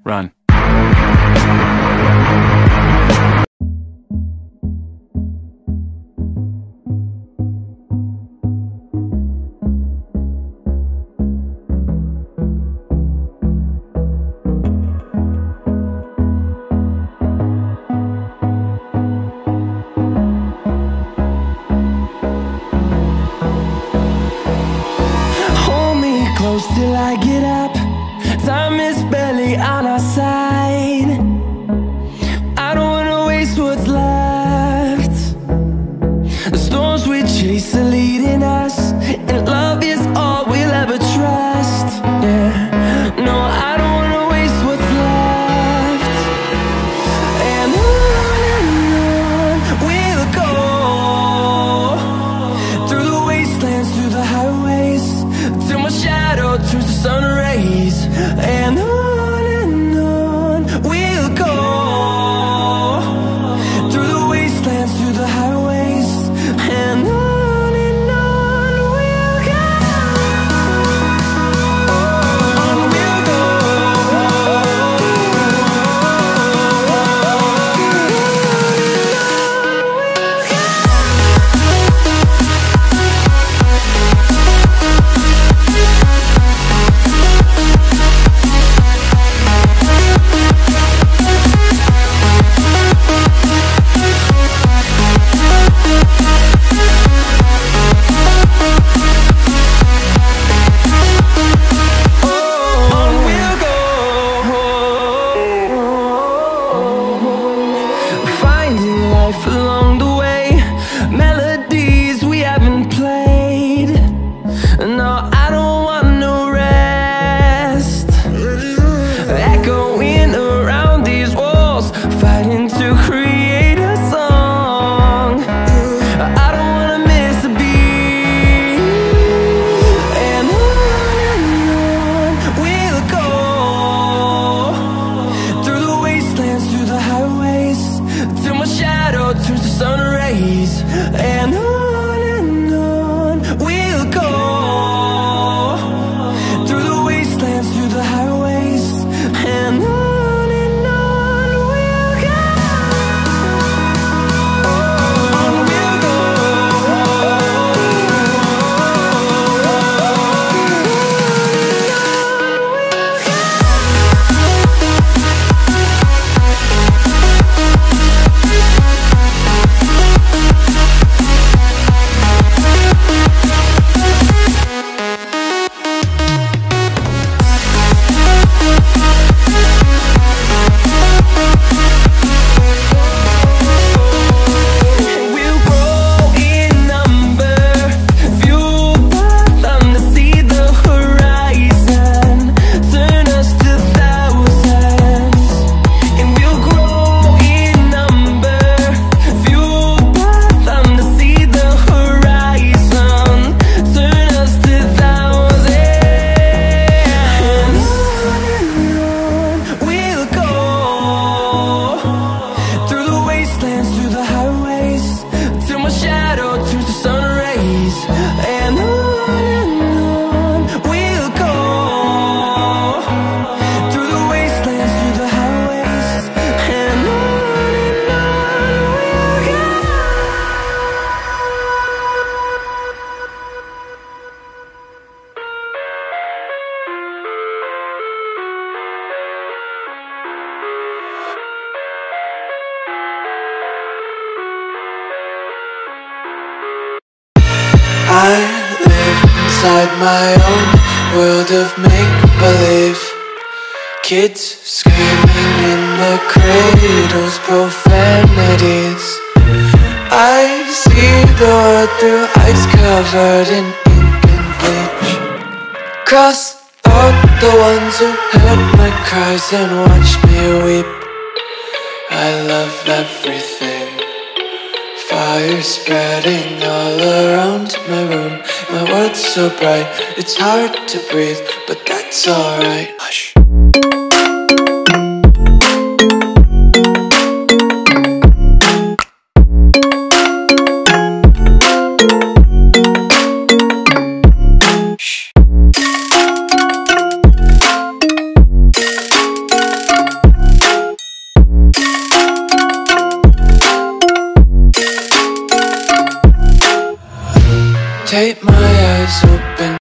Run. Close till I get up. Time is barely on our side. I don't wanna waste what's left. The storms we chase are leading us, and love is all we'll ever trust. Yeah, no, I don't wanna waste what's left. And on we'll go, through the wastelands, through the highways, till my shadow turns to sun rays. And on we'll go, through the wastelands, through the highways, and on we'll go. On we'll go. Along the way, melodies we haven't played. No, I don't want no rest. Echoing around these walls, fighting to create a song. I don't wanna miss a beat. And on we'll go, through the wastelands, through the highways, till my shadow turns to sun rays. And on we'll go, through the wastelands, through the highways, and on we'll go. On we'll go. I live inside my own world of make-believe. Kids screaming in the cradles, profanities. I see the world through eyes covered in ink and bleach. Cross out the ones who heard my cries and watched me weep. I love everything. Fire spreading all around my room. My world's so bright, it's hard to breathe, but that's alright. Hush. Tape my eyes open.